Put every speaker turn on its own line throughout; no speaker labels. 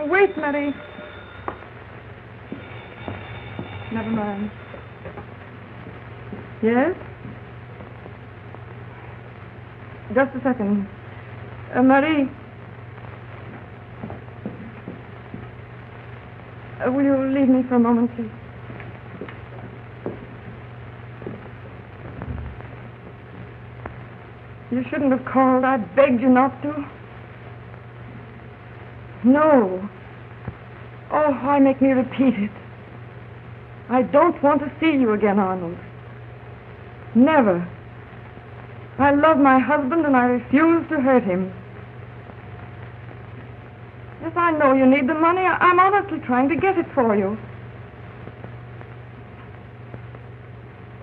Wait, Mary. Never mind. Yes? Just a second. Marie. Will you leave me for a moment, please? You shouldn't have called. I begged you not to. No. Oh, why make me repeat it? I don't want to see you again, Arnold. Never. I love my husband and I refuse to hurt him. Yes, I know you need the money. I'm honestly trying to get it for you.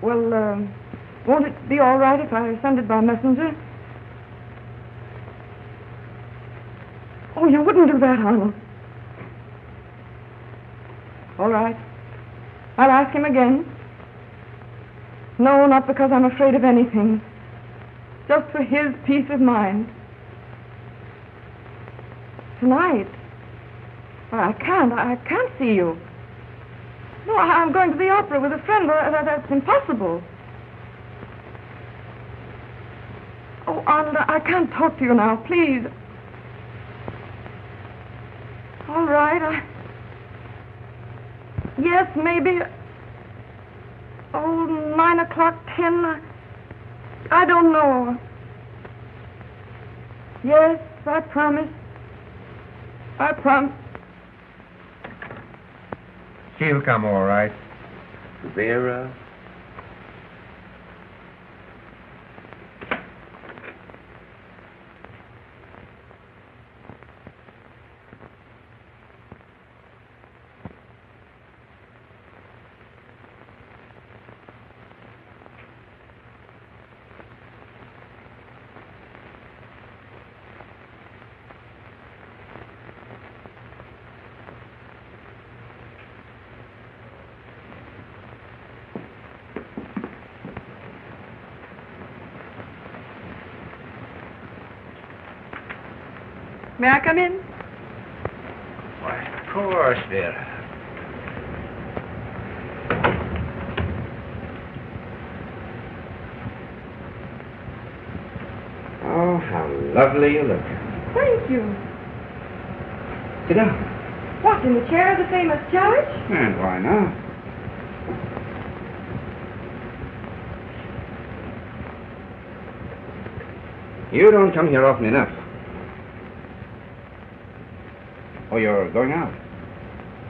Well, won't it be all right if I send it by messenger? Oh, you wouldn't do that, Arnold. All right. I'll ask him again. No, not because I'm afraid of anything. Just for his peace of mind. Tonight? I can't see you. No, I'm going to the opera with a friend. That's impossible. Oh, Arnold, I can't talk to you now, please. All right, yes, maybe. Oh, 9 o'clock, 10. I don't know. Yes, I promise. I promise.
She'll come all right.
Vera.
May I come in?
Why, of course, Vera. Oh, how lovely you look.
Thank you.
Sit down.
What, in the chair of the famous judge?
And why not? You don't come here often enough. Oh, you're going out?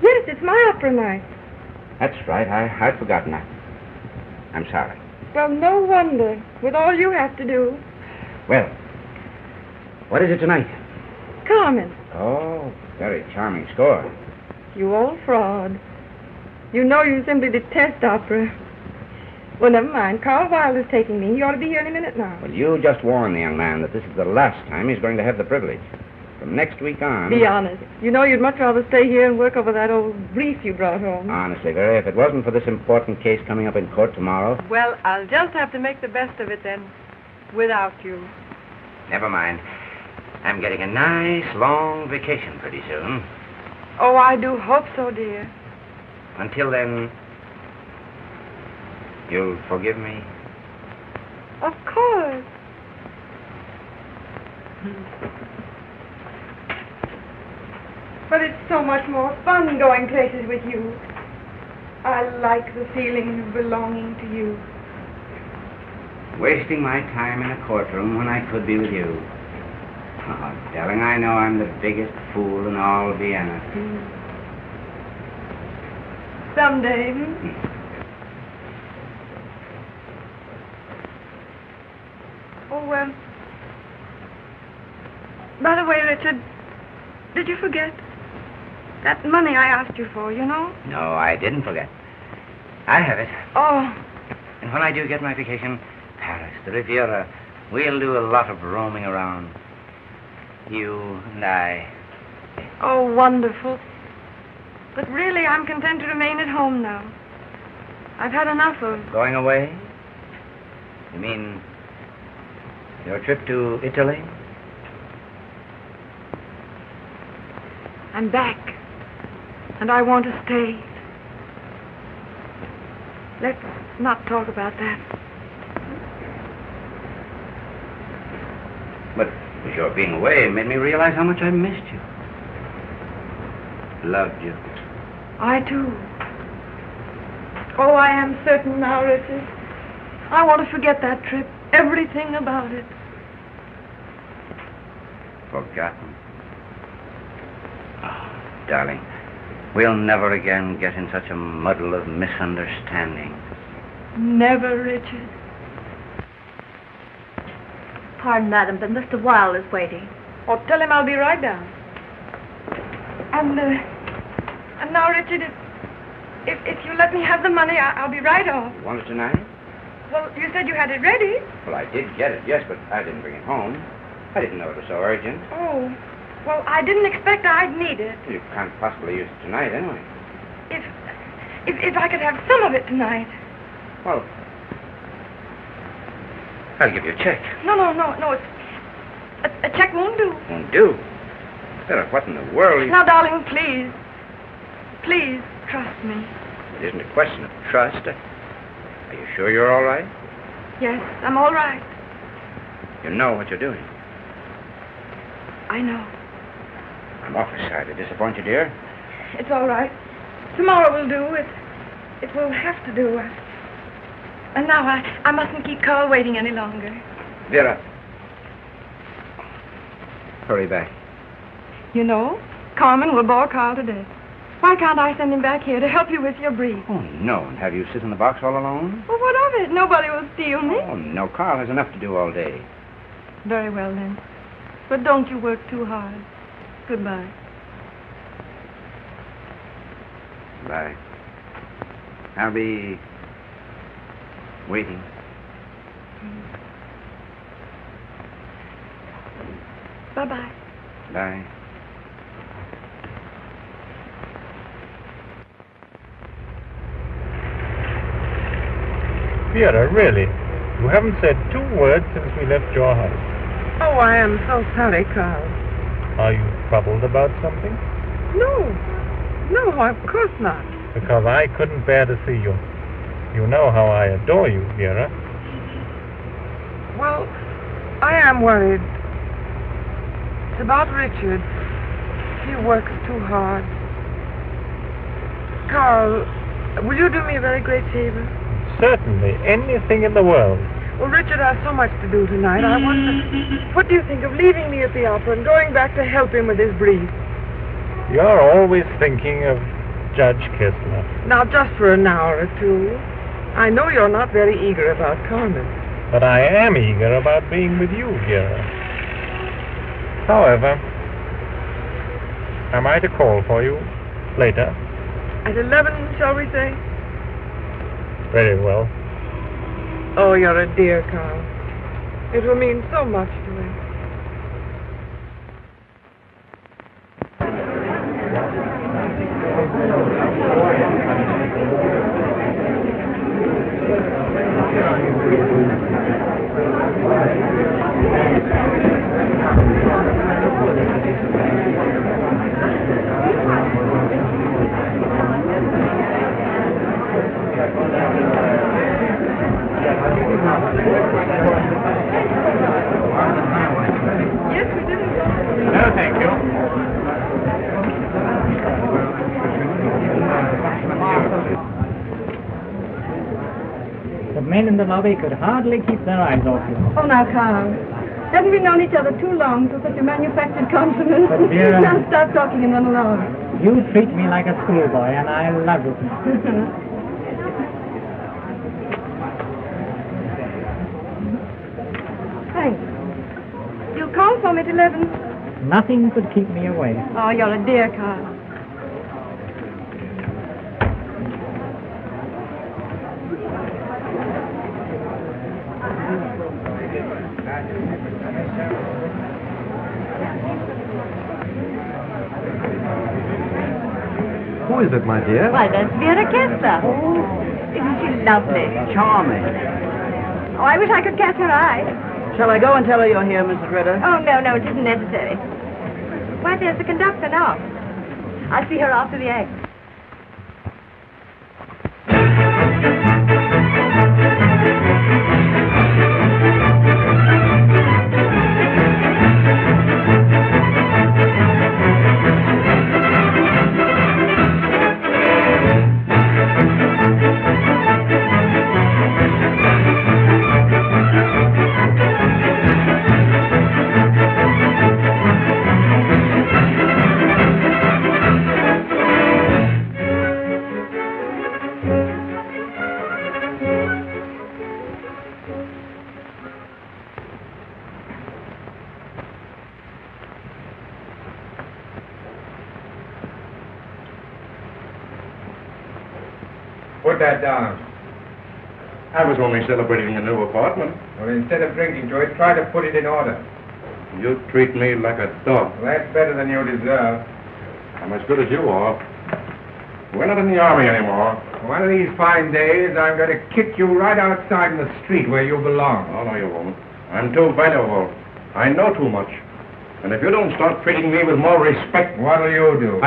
Yes, it's my opera night.
That's right. I'd forgotten that. I'm sorry.
Well, no wonder, with all you have to do.
Well, what is it tonight?
Carmen.
Oh, very charming score.
You old fraud. You know you simply detest opera. Well, never mind. Carl Weild is taking me. He ought to be here any minute now.
Well, you just warn the young man that this is the last time he's going to have the privilege. From next week on...
Be honest. You know you'd much rather stay here and work over that old brief you brought home.
Honestly, Vera, if it wasn't for this important case coming up in court tomorrow...
Well, I'll just have to make the best of it then. Without you.
Never mind. I'm getting a nice, long vacation pretty soon.
Oh, I do hope so, dear.
Until then... You'll forgive me?
Of course. But it's so much more fun going places with you. I like the feeling of belonging to you.
Wasting my time in a courtroom when I could be with you. Oh, darling, I know I'm the biggest fool in all Vienna.
Someday. Oh, well. By the way, Richard, did you forget? That money I asked you for, you know?
No, I didn't forget. I have it.
Oh.
And when I do get my vacation, Paris, the Riviera, we'll do a lot of roaming around. You and I.
Oh, wonderful. But really, I'm content to remain at home now. I've had enough of...
Going away? You mean your trip to Italy?
I'm back. And I want to stay. Let's not talk about that.
But your being away made me realize how much I missed you. Loved you.
I too. Oh, I am certain now, Richard. I want to forget that trip. Everything about it.
Forgotten. Oh, darling. We'll never again get in such a muddle of misunderstanding.
Never, Richard.
Pardon, madam, but Mr. Weild is waiting.
Oh, tell him I'll be right down. And now, Richard, if you let me have the money, I'll be right off.
You want it tonight?
Well, you said you had it ready.
Well, I did get it, yes, but I didn't bring it home. I didn't know it was so urgent.
Oh, well, I didn't expect I'd need it.
You can't possibly use it tonight, anyway.
If I could have some of it tonight.
Well, I'll give you a check.
No, it's... A check won't do.
Won't do? Vera, what in the world?
Now, darling, please. Please, trust me.
It isn't a question of trust. Are you sure you're all right?
Yes, I'm all right.
You know what you're doing.
I know.
I'm awfully sorry to disappoint you, dear.
It's all right. Tomorrow will do. It will have to do. And now I mustn't keep Carl waiting any longer.
Vera. Hurry back.
You know, Carmen will bore Carl to death. Why can't I send him back here to help you with your brief?
Oh, no. And have you sit in the box all alone?
Well, what of it? Nobody will steal me.
Oh, no. Carl has enough to do all day.
Very well, then. But don't you work too hard. Goodbye.
Bye. I'll be waiting.
Bye-bye.
Bye.
Vera, really, you haven't said 2 words since we left your house.
Oh, I am so sorry, Carl.
Are you troubled about something?
No, of course not.
Because I couldn't bear to see you. You know how I adore you, Vera.
Well, I am worried. It's about Richard. He works too hard. Carl, will you do me a very great favor?
Certainly, anything in the world.
Well, Richard has so much to do tonight. I wonder, what do you think of leaving me at the opera and going back to help him with his brief?
You're always thinking of Judge Kessler.
Now, just for an hour or two. I know you're not very eager about Carmen.
But I am eager about being with you, Vera. However, am I to call for you later?
At 11, shall we say?
Very well.
Oh, you're a dear, Carl. It will mean so much to me.
Yes, we did it.
No, thank you.
men in the lobby could hardly keep their eyes off you.
Oh, now, Carl. Haven't we known each other too long for such a manufactured compliment?
But, Vera...
Now stop talking and run along.
You treat me like a schoolboy, and I love it.
Thanks. You'll call for me at 11.
Nothing could keep me away.
Oh, you're a dear, Carl.
Who is it, my dear?
Why, that's Vera Kessler. Isn't she lovely?
Charming.
Oh, I wish I could catch her eye.
Shall I go and tell her you're here, Mrs. Ritter?
Oh, no, it isn't necessary. Why, there's the conductor now. I'll see her after the act.
Put that down.
I was only celebrating a new apartment.
Well, instead of drinking to it, try to put it in order.
You treat me like a dog.
Well, that's better than you deserve.
I'm as good as you are. We're not in the army anymore.
One of these fine days, I'm going to kick you right outside in the street where you belong.
Oh, no, you won't. I'm too valuable. I know too much. And if you don't start treating me with more respect...
What'll you do?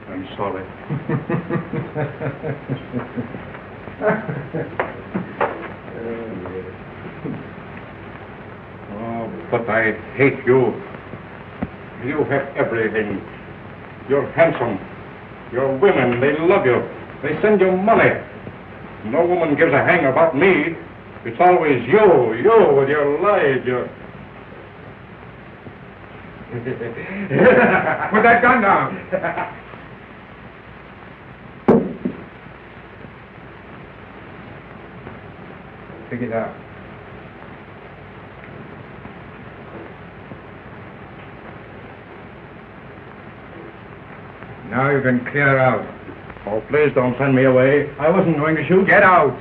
I'm sorry. Oh, but I hate you. You have everything. You're handsome. Your women, they love you. They send you money. No woman gives a hang about me. It's always you with your lies, your...
Put that gun down. Pick it up. Now you can clear out.
Oh, please don't send me away. I wasn't going to shoot.
Get out.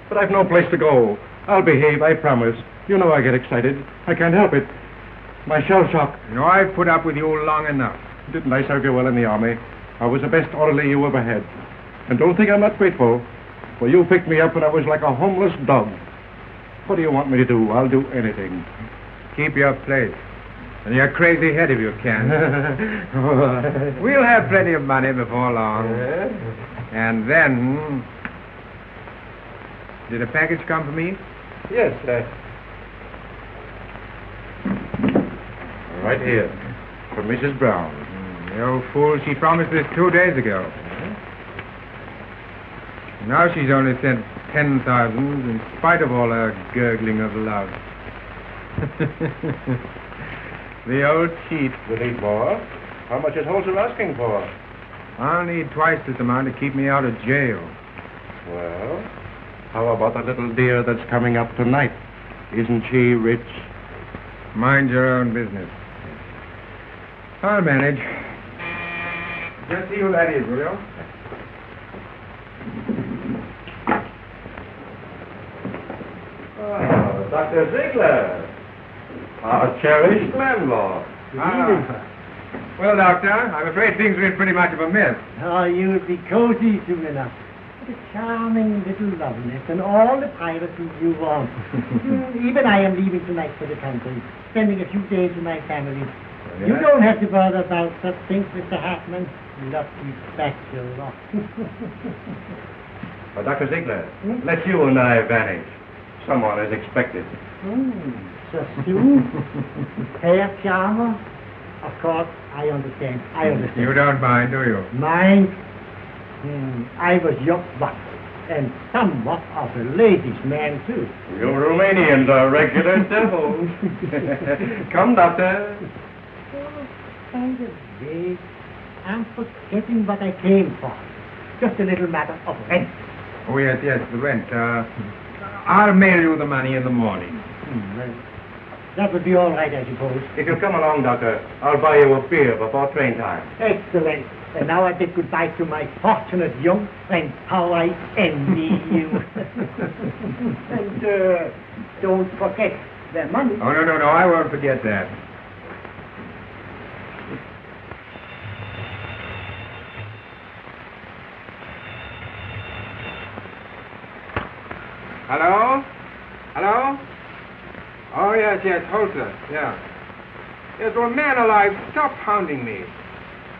But I've no place to go. I'll behave, I promise. You know I get excited. I can't help it. My shell shock.
You know, I've put up with you long enough.
Didn't I serve you well in the army? I was the best orderly you ever had. And don't think I'm not grateful. For you picked me up when I was like a homeless dog. What do you want me to do? I'll do anything.
Keep your place. And your crazy head if you can. We'll have plenty of money before long. And then... Did a package come for me?
Yes, right here. For Mrs. Brown.
The old fool, she promised this 2 days ago. Now she's only sent 10,000 in spite of all her gurgling of love. The old cheat.
You need more? How much is Holzer asking for?
I'll need twice this amount to keep me out of jail.
Well, how about that little dear that's coming up tonight? Isn't she rich?
Mind your own business. I'll manage. Just see who that is, will you?
Oh, Dr. Zeigler. Our cherished landlord.
Well, Doctor, I'm afraid things are in pretty much of a mess.
Oh, you'll be cozy soon enough. What a charming little loveliness and all the privacy you want. Even I am leaving tonight for the country, spending a few days with my family.
Yeah.
You don't have to bother about such things, Mr. Hartmann. Lucky bachelor.
Well, Dr. Zeigler, let you and I vanish. Someone is expected.
So soon? Herr Charmer? Of course, I understand.
You don't mind, do you?
Mind? I was young once, and somewhat of a ladies' man, too.
You Romanians are regular devils. Come, Doctor.
Oh, by the way, I'm forgetting what I came for. Just a little matter of rent.
Oh, yes, the rent. I'll mail you the money in the morning.
Well, that would be all right, I suppose.
If you'll come along, Doctor, I'll buy you a beer before train time.
Excellent. And now I bid goodbye to my fortunate young friend. How I envy you. And don't forget the money.
Oh, no, I won't forget that. Hello? Oh, yes, Holzer, yeah. Yes, well, man alive, stop hounding me.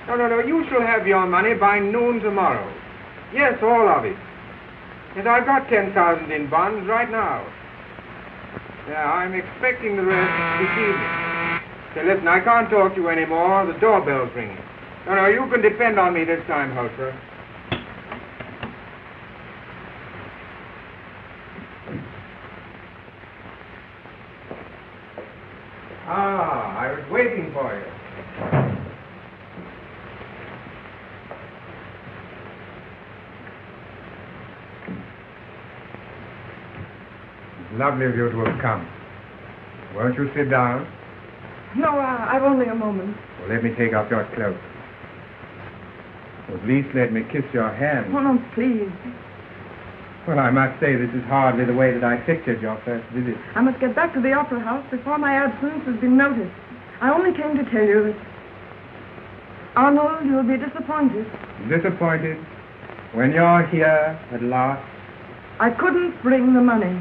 No, you shall have your money by noon tomorrow. Yes, all of it. Yes, I've got 10,000 in bonds right now. Yeah, I'm expecting the rest this evening. Say, listen, I can't talk to you anymore. The doorbell's ringing. No, you can depend on me this time, Holzer. I was waiting for you. It's lovely of you to have come. Won't you sit down?
No, I've only a moment.
Well, let me take off your cloak. At least let me kiss your hand.
Oh, no, please.
Well, I must say this is hardly the way that I pictured your first visit.
I must get back to the opera house before my absence has been noticed. I only came to tell you that... Arnold, you'll be disappointed.
Disappointed? When you're here at last?
I couldn't bring the money.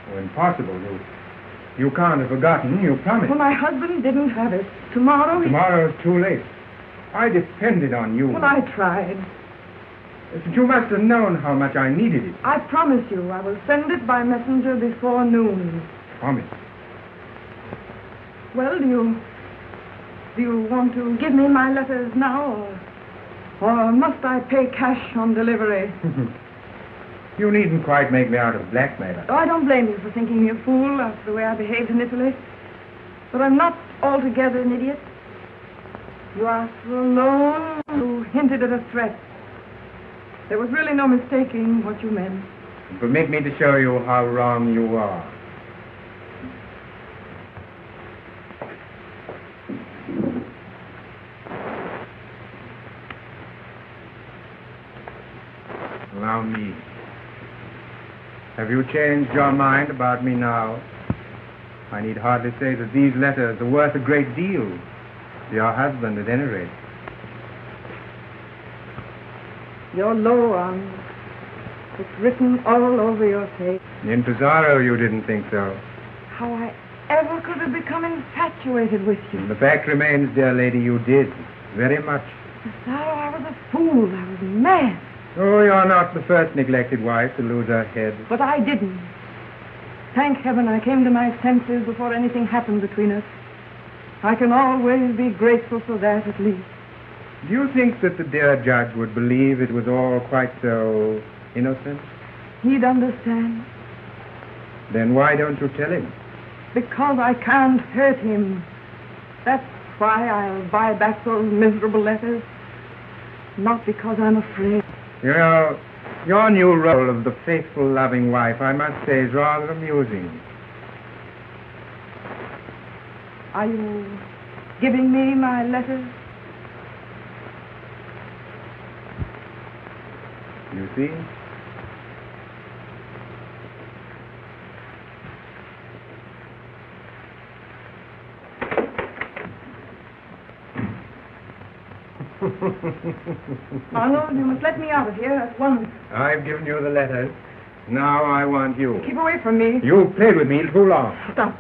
Oh, impossible. You can't have forgotten. You promised.
Well, my husband didn't have it. Tomorrow's
too late. I depended on you.
Well, I tried.
But you must have known how much I needed it.
I promise you I will send it by messenger before noon.
Promise.
Well, do you want to give me my letters now, or must I pay cash on delivery?
You needn't quite make me out a blackmailer.
Oh, I don't blame you for thinking me a fool after the way I behaved in Italy. But I'm not altogether an idiot. You asked for a loan, you hinted at a threat. There was really no mistaking what you meant.
Permit me to show you how wrong you are. Allow me. Have you changed your mind about me now? I need hardly say that these letters are worth a great deal to your husband, at any rate.
You're low, Arnold. It's written all over your face.
In Pizarro, you didn't think so.
How I ever could have become infatuated with you.
And the fact remains, dear lady, you did. Very much.
Pizarro, I was a fool. I was mad.
Oh, you're not the first neglected wife to lose her head.
But I didn't. Thank heaven I came to my senses before anything happened between us. I can always be grateful for that, at least.
Do you think that the dear judge would believe it was all quite so innocent?
He'd understand.
Then why don't you tell him?
Because I can't hurt him. That's why I'll buy back those miserable letters. Not because I'm afraid.
You know, your new role of the faithful, loving wife, I must say, is rather amusing.
Are you giving me my letters?
You see?
Arnold, you must let me out of here at once.
I've given you the letters. Now I want you.
Keep away from me.
You played with me too long.
Stop.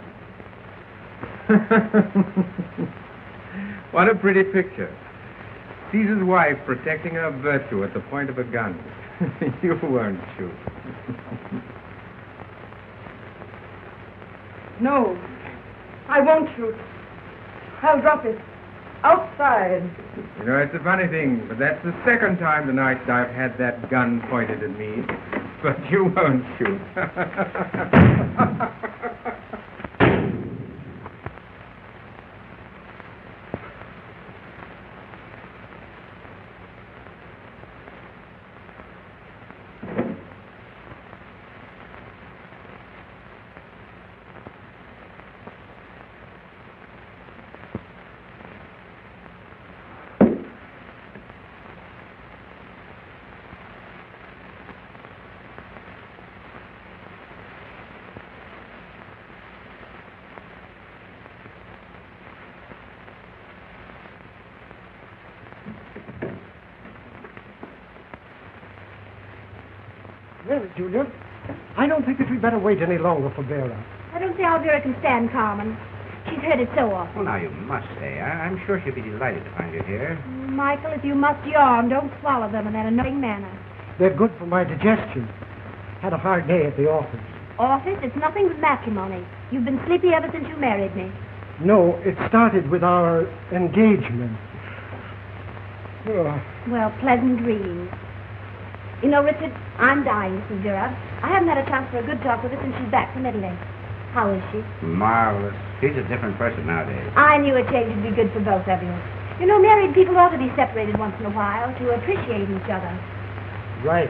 What a pretty picture. Caesar's wife protecting her virtue at the point of a gun. You weren't shoot.
No, I won't shoot. I'll drop it. outside.
You know, it's a funny thing, but that's the second time tonight I've had that gun pointed at me. But you won't shoot.
Well, Julia, I don't think that we'd better wait any longer for Vera.
I don't see how Vera can stand Carmen. She's heard it so often.
Well, now you must stay. I'm sure she'll be delighted to find you here.
Michael, if you must yawn, don't swallow them in that annoying manner.
They're good for my digestion. Had a hard day at the office.
Office, it's nothing but matrimony. You've been sleepy ever since you married me.
No, it started with our engagement. Oh.
Well, pleasant dreams. You know, Richard, I'm dying to see Vera. I haven't had a chance for a good talk with her since she's back from Italy. How is she?
Marvelous. She's a different person nowadays.
I knew a change would be good for both of you. You know, married people ought to be separated once in a while to appreciate each other.
Right.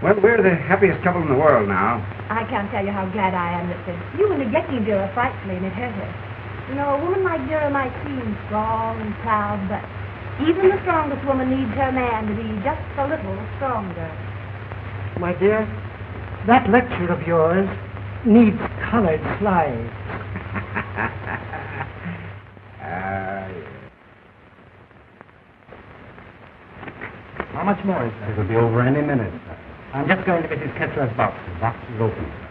Well, we're the happiest couple in the world now.
I can't tell you how glad I am, Richard. You were neglecting Vera frightfully, and it hurt her. You know, a woman like Vera might seem strong and proud, but even the strongest woman needs her man to be just a little stronger.
My dear, that lecture of yours needs colored slides.
How much more is there? It'll be over any minute, sir. I'm just going to Mrs. Kessler's box. The box is open, sir.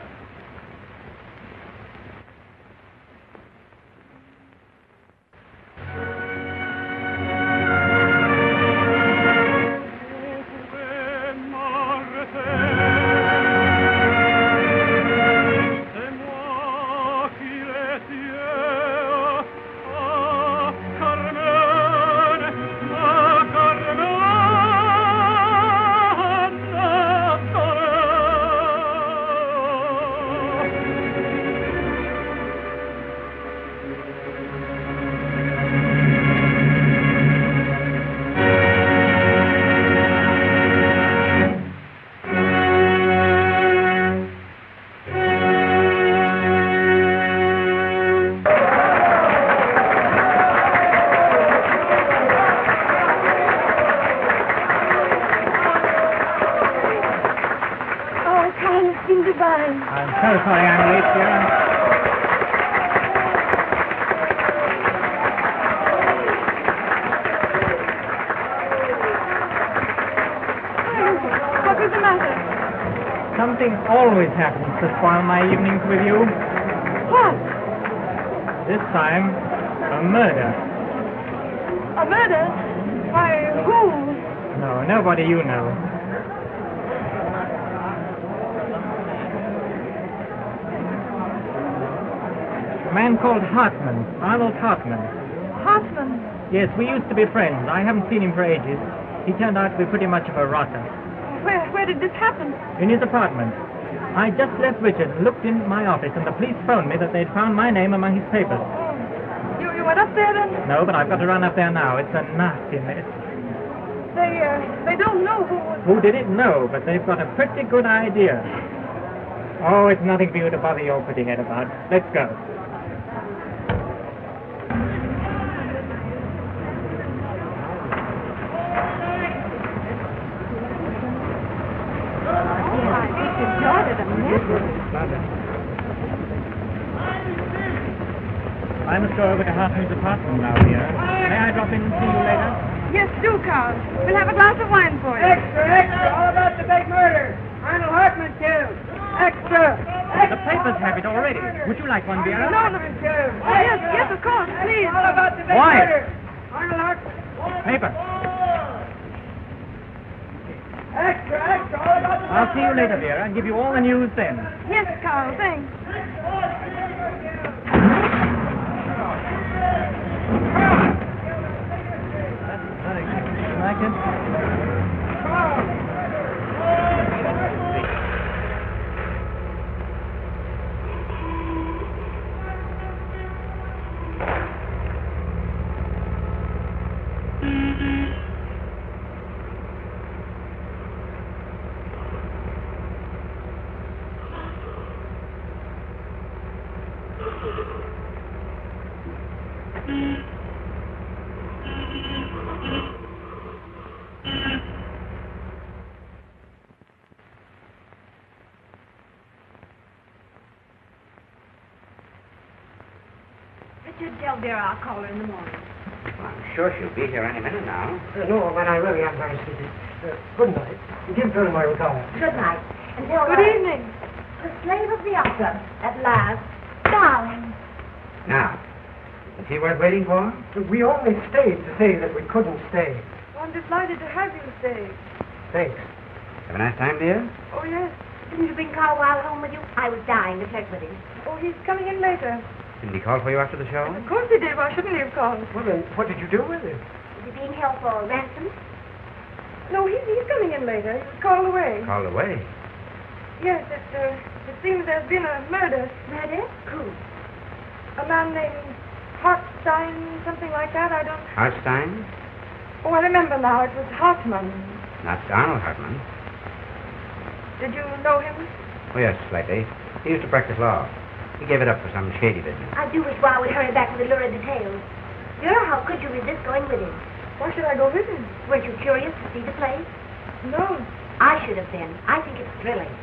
Something always happens to spoil my evenings with you.
What?
This time, a murder.
A murder? Why, who?
No, nobody you know. A man called Hartmann, Arnold Hartmann.
Hartmann?
Yes, we used to be friends. I haven't seen him for ages. He turned out to be pretty much of a rotter.
Where did this happen?
In his apartment. I just left Richard and looked in my office, and the police phoned me that they'd found my name among his papers.
You went up there then?
No, but I've got to run up there now. It's a nasty mess.
They don't know who was...
Who did it? No, but they've got a pretty good idea. Oh, it's nothing for you to bother your pretty head about. Let's go. I must go over to Hartmann's apartment now, dear. May I drop in and see you later?
Yes, do, Carl. We'll have a glass of wine for you.
Extra, extra! All about the big murder! Arnold Hartmann killed! Extra!
The papers have it already. Would you like one, Vera?
No. Yes, of course, please.
All about the big
Why?
murder! Arnold Hartmann!
Paper.
Extra, extra! All about the
I'll see you later, Vera, and give you all the news then.
Yes, Carl, thanks.
Second.
Richard, tell Vera I'll call her in the morning.
Well, I'm sure she'll be here any minute now.
No, but I really am very sleepy. Good night. Give her my regards.
Good night. And tell her...
Good evening.
The slave of the opera, at last. Darling.
Now, is he worth waiting for?
We only stayed to say that we couldn't stay.
I'm delighted to have you stay.
Thanks.
Have a nice time, dear?
Oh, yes.
Didn't you bring Carwile home with you? I was dying to flirt with him.
Oh, he's coming in later.
Didn't he call for you after the show?
Of course he did. Why shouldn't he have called?
Well, then, what did you do with him?
Is he being held for ransom?
No, he's coming in later. He was called away.
Called away?
Yes, it seems there's been a murder.
Murder? Who?
A man named Hartstein, something like that. I don't...
Hartstein?
Oh, I remember now. It was Hartmann.
Not Arnold Hartmann.
Did you know him?
Oh, yes, slightly. He used to practice law. He gave it up for some shady business.
I do wish Wa would hurry back with the lurid details. Vera, how could you resist going with him?
Why should I go with him?
Weren't you curious to see the place?
No.
I should have been. I think it's thrilling.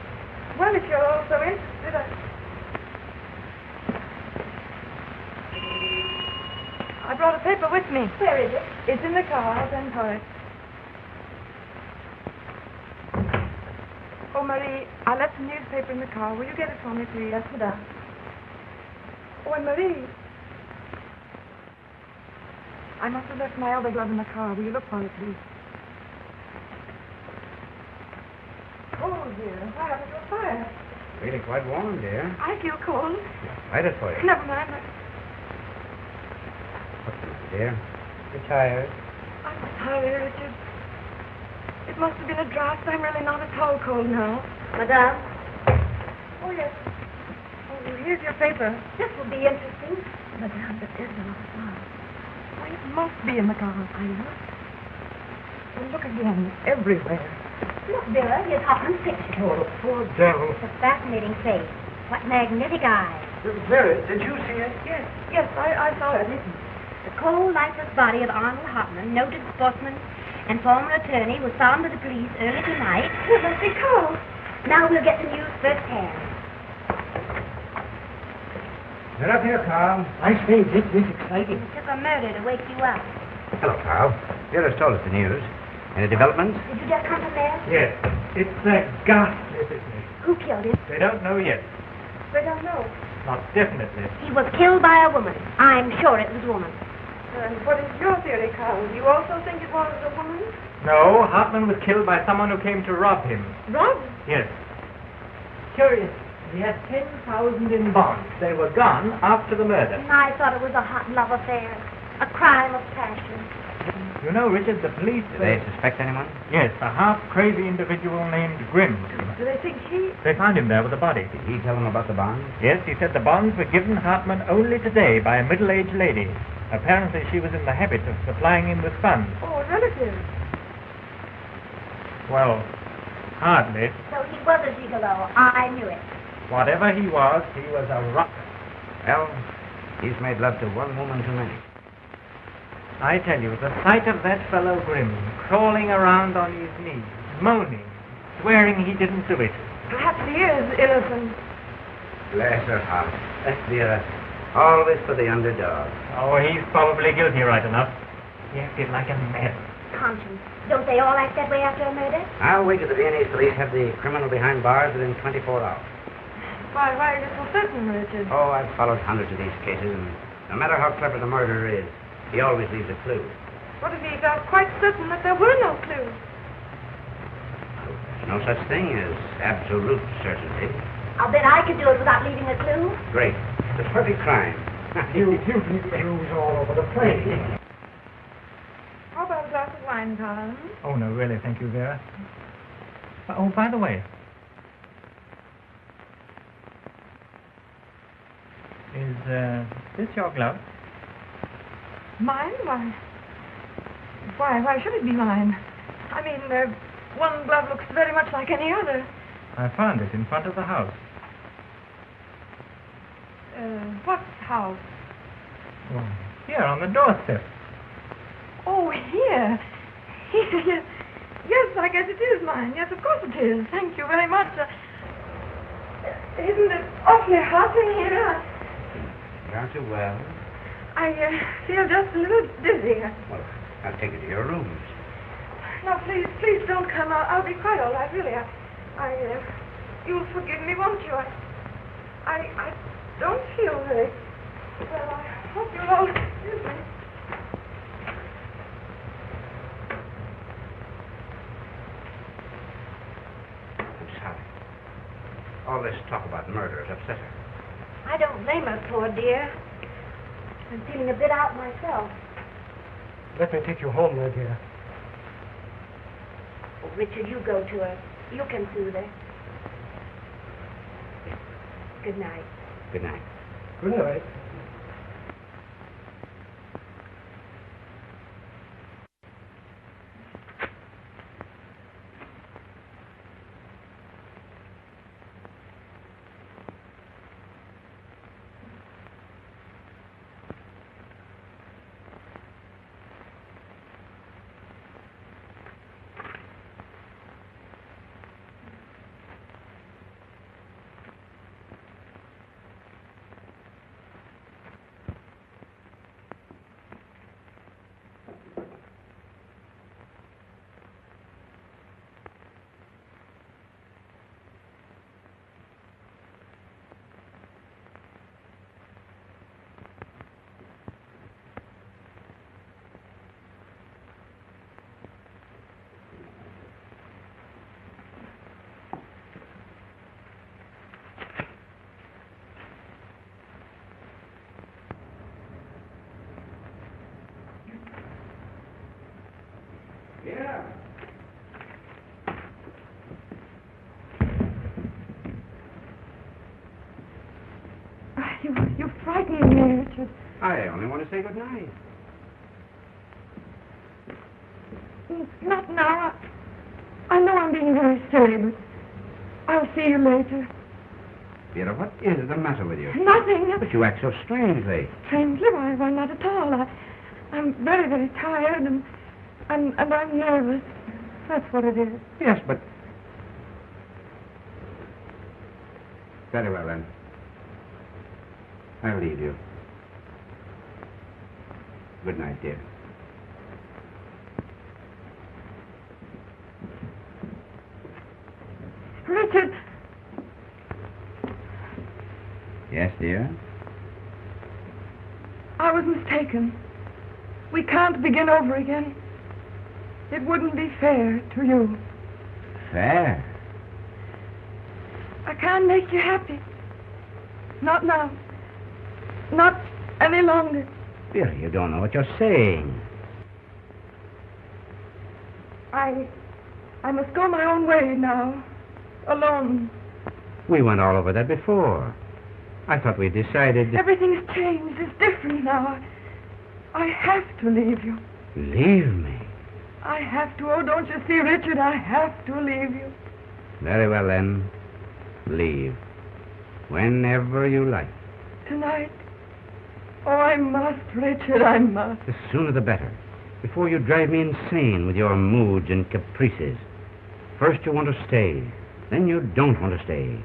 Well, if you're all so interested, I brought a paper with me.
Where is it?
It's in the car. I'll send for it. Oh, Marie, I left the newspaper in the car. Will you get it for me, please?
Yes, madame.
Oh, and Marie, I must have left my elbow glove in the car. Will you look for it, please? Oh, dear. Why haven't you a fire?
Really quite warm, dear.
I feel cold.
Light it for you.
Never mind.
What's the matter, dear? You're tired.
I'm tired, Richard. It must have been a draft. I'm really not at all cold now.
Madame?
Oh, yes. Oh, here's your paper.
This will be interesting.
Madame, there is another fire. Why, it must be in the car. I know. Well, look again. Everywhere.
Look, Vera, here's Hoffman's picture.
Oh, the poor devil.
It's a fascinating face. What magnetic eyes.
Vera, did you see it?
Yes, I saw it.
Listen. The cold, lifeless body of Arnold Hartmann, noted sportsman and former attorney, was found by the police early tonight.
It must be cold.
Now we'll get the news firsthand.
Get up here, Carl.
I say, this is exciting.
It took a murder to wake you up.
Hello, Carl. Vera's told us the news. Any developments?
Did you just come from there?
Yes, it's a ghastly business.
Who killed him?
They don't know yet.
They don't know.
Not definitely.
He was killed by a woman. I'm sure it was a woman.
And what is your theory, Carl? Do you also think it was a woman?
No, Hartmann was killed by someone who came to rob him.
Rob?
Yes. Curious. He had 10,000 in bonds. They were gone after the murder.
And I thought it was a hot love affair. A crime of passion.
You know, Richard, the police...
Do they suspect anyone?
Yes, a half-crazy individual named Grimm.
Do they think he...
They found him there with a body.
Did he tell them about the bonds?
Yes, he said the bonds were given Hartmann only today by a middle-aged lady. Apparently she was in the habit of supplying him with funds.
Oh, a relative.
Well, hardly.
So he was a gigolo. I knew it.
Whatever he was a rotter.
Well, he's made love to one woman too many.
I tell you, the sight of that fellow Grimm crawling around on his knees, moaning, swearing he didn't do it.
Perhaps he is innocent.
Bless her heart. That's Vera. Always for the underdog.
Oh, he's probably guilty right enough. He acted like a man.
Conscience. Don't they all act that way after a murder?
I'll wager the Viennese police have the criminal behind bars within 24 hours.
Why are you so certain, Richard?
Oh, I've followed hundreds of these cases, and no matter how clever the murderer is, he always leaves a clue.
What if he felt quite certain that there were no clues?
There's no such thing as absolute certainty.
I'll bet I could do it without leaving a clue.
Great. It's a perfect crime.
You leave clues all over the place.
How about a glass of wine, darling?
Oh, no, really, thank you, Vera. Oh, by the way. Is this your glove?
Mine? Why should it be mine? I mean, one glove looks very much like any other.
I found it in front of the house.
What house?
Oh, here on the doorstep.
Oh, here. Here. Yes, I guess it is mine. Yes, of course it is. Thank you very much. Isn't it awfully hot in here?
Aren't you well?
I feel just a little dizzy.
Well, I'll take you to your rooms.
No, please don't come. I'll be quite all right, really. You'll forgive me, won't you? I don't feel very well. I hope you'll all excuse me.
I'm sorry. All this talk about murder has upset her.
I don't blame her, poor dear. I'm feeling a bit out myself.
Let me take you home, my dear.
Oh, Richard, you go to her. You can soothe her. Good night.
Good night.
Good night.
Yeah.
You frightened me, Richard.
I only want to say good night.
Not now. I know I'm being very silly, but I'll see you later.
Vera, what is the matter with you?
Nothing.
But you act so strangely.
Strangely? Why, not at all. I'm very, very tired, and I'm nervous. That's what it is.
Yes, but... Very well, then. I'll leave you. Good night, dear.
Richard!
Yes, dear?
I was mistaken. We can't begin over again. It wouldn't be fair to you.
Fair?
I can't make you happy. Not now. Not any longer.
Vera, you don't know what you're saying.
I must go my own way now. Alone.
We went all over that before. I thought we decided...
Everything's changed. It's different now. I have to leave you.
Leave me?
I have to. Oh, don't you see, Richard? I have to leave you.
Very well, then. Leave. Whenever you like.
Tonight? Oh, I must, Richard, I must.
The sooner the better. Before you drive me insane with your moods and caprices. First you want to stay. Then you don't want to stay.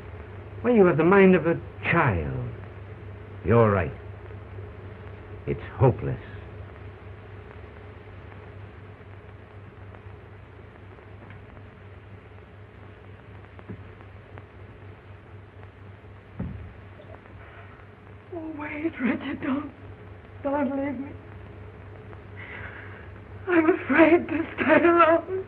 Well, you have the mind of a child. You're right. It's hopeless.
Oh, wait, Richard, don't leave me. I'm afraid to stay alone.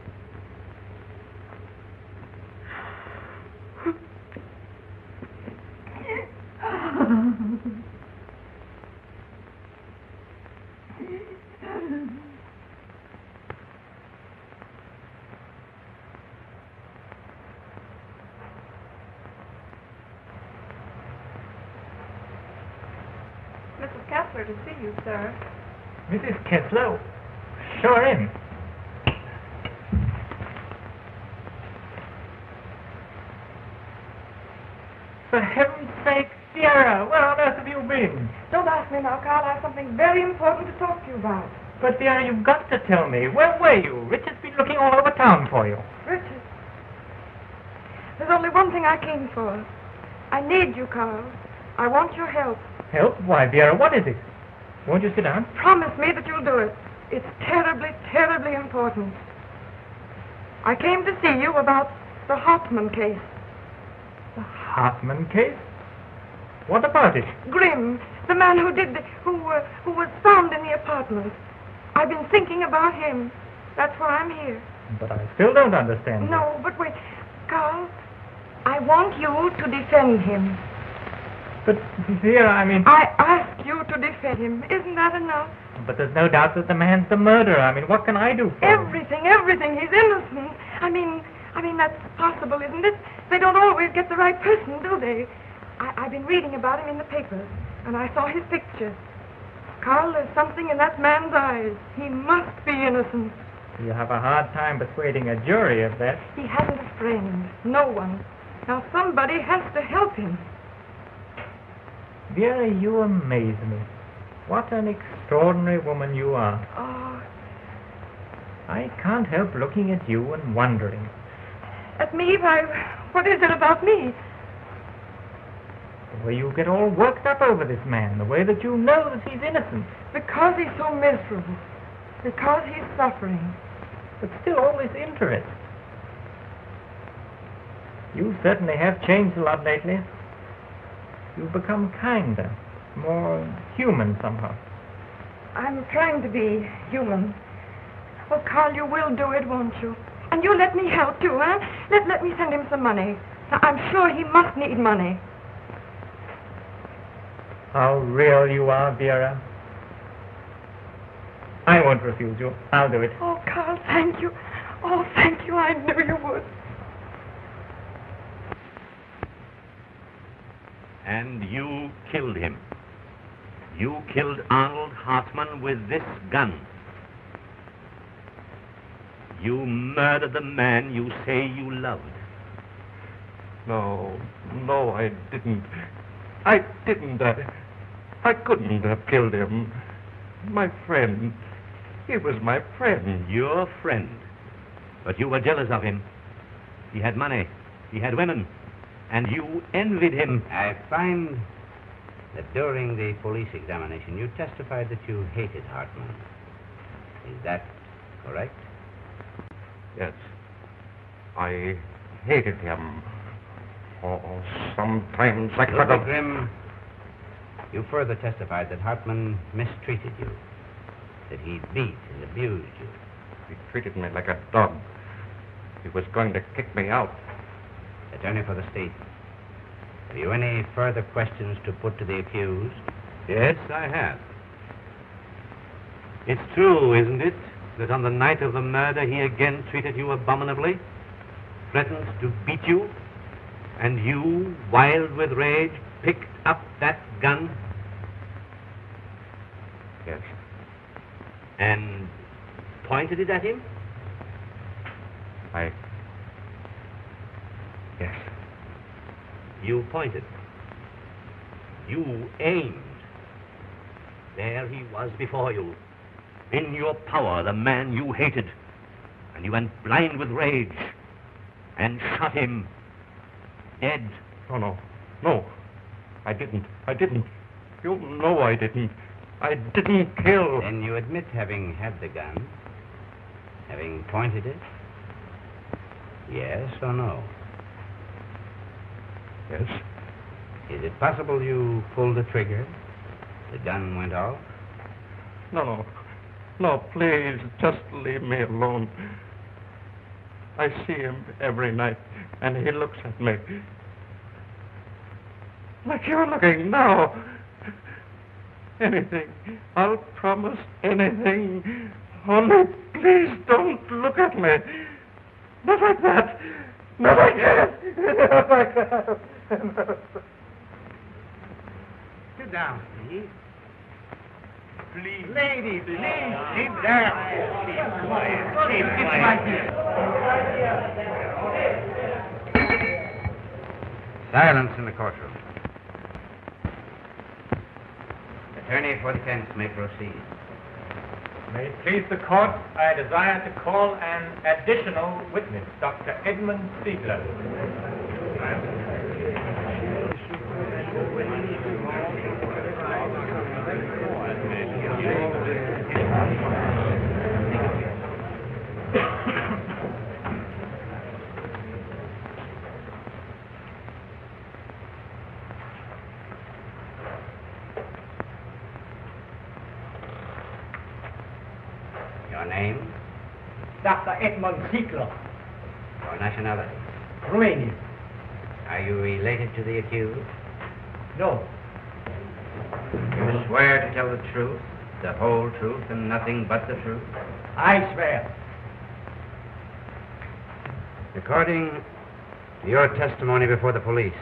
Kessler to see you, sir.
Mrs. Kessler? Sure in. For heaven's sake, Vera, where on earth have you been?
Don't ask me now, Carl. I have something very important to talk to you about.
But Vera, you've got to tell me. Where were you? Richard's been looking all over town for you.
Richard? There's only one thing I came for. I need you, Carl. I want your help.
Help? Why, Vera, what is it? Won't you sit down?
Promise me that you'll do it. It's terribly, terribly important. I came to see you about the Hartmann case.
The Hartmann case? What about it?
Grimm, the man who who was found in the apartment. I've been thinking about him. That's why I'm here.
But I still don't understand.
No, but wait. Carl, I want you to defend him.
But, Vera, I mean...
I ask you to defend him. Isn't that enough?
But there's no doubt that the man's the murderer. I mean, what can I do for him?
Everything. He's innocent. I mean, that's possible, isn't it? They don't always get the right person, do they? I've been reading about him in the papers, and I saw his picture. Carl, there's something in that man's eyes. He must be innocent.
You have a hard time persuading a jury of that.
He hasn't a friend. No one. Now, somebody has to help him.
Vera, you amaze me. What an extraordinary woman you are.
Oh.
I can't help looking at you and wondering.
At me? Why, what is it about me?
The way you get all worked up over this man, the way that you know that he's innocent.
Because he's so miserable. Because he's suffering.
But still all this interest. You certainly have changed a lot lately. You've become kinder, more human somehow.
I'm trying to be human. Oh, Carl, you will do it, won't you? And you'll let me help, too, huh? Let me send him some money. Now, I'm sure he must need money.
How real you are, Vera. I won't refuse you. I'll do it.
Oh, Carl, thank you. Oh, thank you. I knew you would.
And you killed him. You killed Arnold Hartmann with this gun. You murdered the man you say you loved.
No, I didn't. I couldn't have killed him. My friend. He was my friend.
Your friend. But you were jealous of him. He had money. He had women. And you envied him. I find that during the police examination you testified that you hated Hartmann. Is that correct?
Yes. I hated him. Oh, sometimes I could have...
Grimm, you further testified that Hartmann mistreated you. That he beat and abused you.
He treated me like a dog. He was going to kick me out.
Attorney for the state, have you any further questions to put to the accused? Yes, I have. It's true, isn't it, that on the night of the murder he again treated you abominably, threatened to beat you, and you, wild with rage, picked up that gun?
Yes.
And pointed it at him?
Yes.
You pointed. You aimed. There he was before you. In your power, the man you hated. And you went blind with rage. And shot him. Dead.
No. I didn't. You know I didn't. I didn't kill.
Then you admit having had the gun? Having pointed it? Yes or no?
Yes.
Is it possible you pulled the trigger? The gun went off?
No, please, just leave me alone. I see him every night, and he looks at me. Like you're looking now. Anything. I'll promise anything. Only please don't look at me. Not like that. Not like that. Not like that.
Sit down, please.
please. Lady, please, keep down. Keep quiet. Keep quiet.
Silence in the courtroom. Attorney for defense may proceed.
May it please the court, I desire to call an additional witness, Dr. Edmond Zeigler.
Your name?
Dr. Edmond Zeigler,
Your nationality?
Romanian.
Are you related to the accused?
No.
You swear to tell the truth, the whole truth, and nothing but the truth?
I swear.
According to your testimony before the police,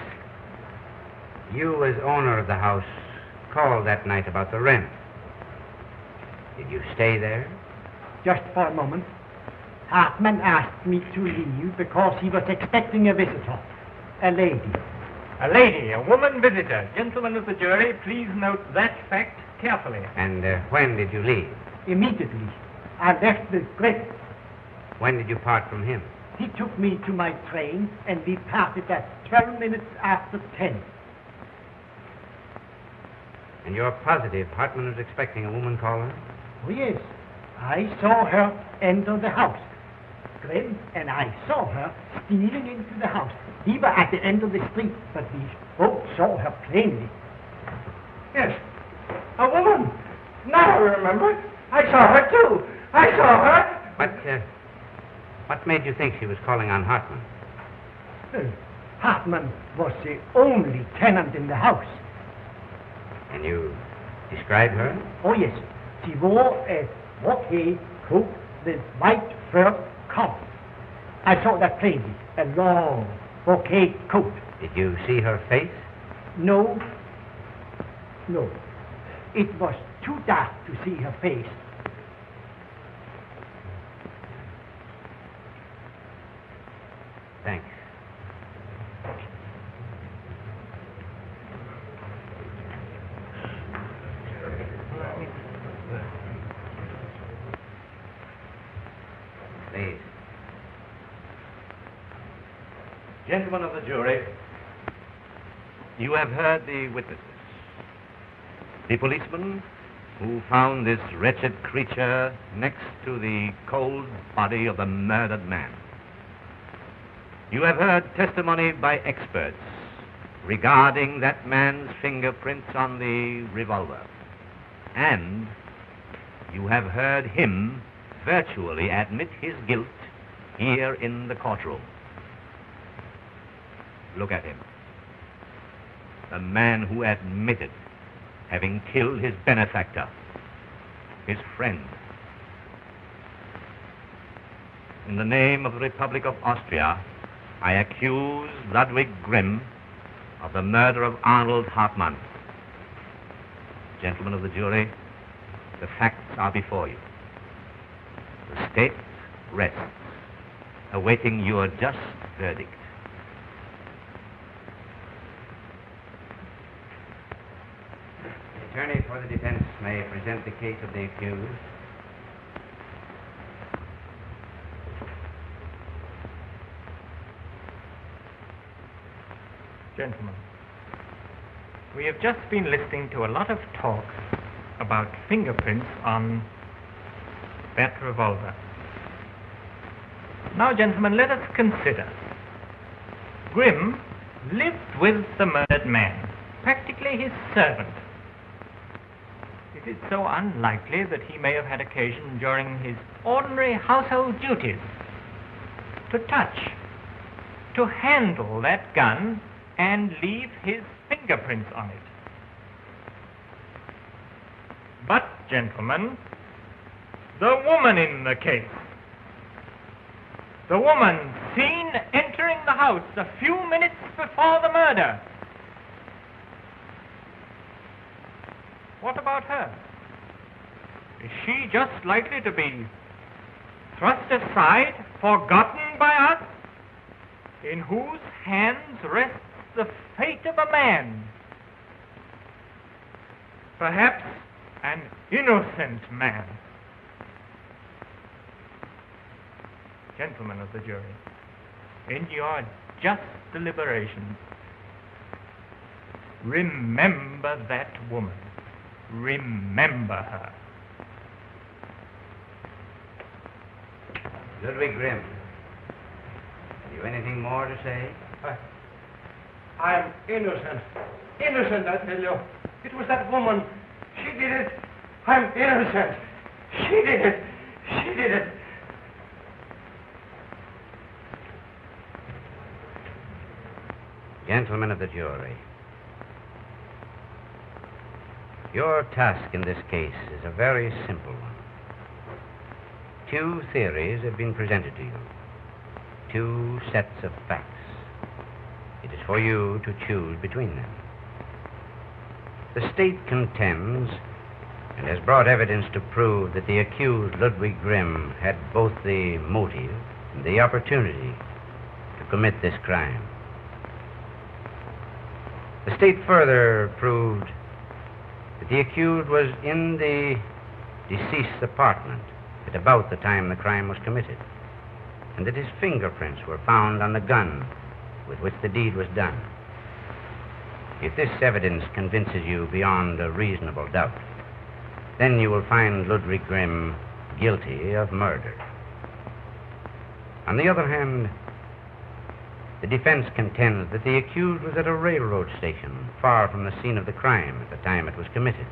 you, as owner of the house, called that night about the rent. Did you stay there?
Just for a moment. Hartmann asked me to leave because he was expecting a visitor, a lady.
A lady, a woman visitor. Gentlemen of the jury, please note that fact carefully.
And when did you leave?
Immediately. I left with Grimm.
When did you part from him?
He took me to my train, and we parted at 12 minutes after 10.
And you're positive Hartmann was expecting a woman caller?
Oh, yes. I saw her enter the house. Grimm and I saw her stealing into the house. We were at the end of the street, but we both saw her plainly.
Yes, a woman. Now I remember. I saw her too. I saw her.
What made you think she was calling on Hartmann?
Hartmann was the only tenant in the house.
Can you describe her?
Oh, yes. She wore a brocade coat with white fur collar. I saw that plainly. A long brocade coat.
Did you see her face?
No. No. It was too dark to see her face.
Thanks. Please.
Gentlemen of the jury, you have heard the witnesses. The policeman who found this wretched creature next to the cold body of the murdered man. You have heard testimony by experts regarding that man's fingerprints on the revolver. And you have heard him virtually admit his guilt here in the courtroom. Look at him. The man who admitted having killed his benefactor, his friend. In the name of the Republic of Austria, I accuse Ludwig Grimm of the murder of Arnold Hartmann. Gentlemen of the jury, the facts are before you. The state rests, awaiting your just verdict.
The attorney for the defense may present the case of the accused.
Gentlemen, we have just been listening to a lot of talk about fingerprints on that revolver. Now, gentlemen, let us consider. Grimm lived with the murdered man, practically his servant. It is so unlikely that he may have had occasion during his ordinary household duties to touch, to handle that gun and leave his fingerprints on it. But, gentlemen, the woman in the case, the woman seen entering the house a few minutes before the murder, what about her?
she just likely to be thrust aside, forgotten by us, in whose hands rests the fate of a man? Perhaps an innocent man. Gentlemen of the jury, in your just deliberations, remember that woman. Remember her.
Ludwig Grimm, have you anything more to say?
I am innocent. Innocent, I tell you. It was that woman. She did it. I'm innocent. She did it. She did it.
Gentlemen of the jury, your task in this case is a very simple one. Two theories have been presented to you, two sets of facts. It is for you to choose between them. The state contends and has brought evidence to prove that the accused Ludwig Grimm had both the motive and the opportunity to commit this crime. The state further proved that the accused was in the deceased's apartment at about the time the crime was committed, and that his fingerprints were found on the gun with which the deed was done. If this evidence convinces you beyond a reasonable doubt, then you will find Ludwig Grimm guilty of murder. On the other hand, the defense contends that the accused was at a railroad station far from the scene of the crime at the time it was committed.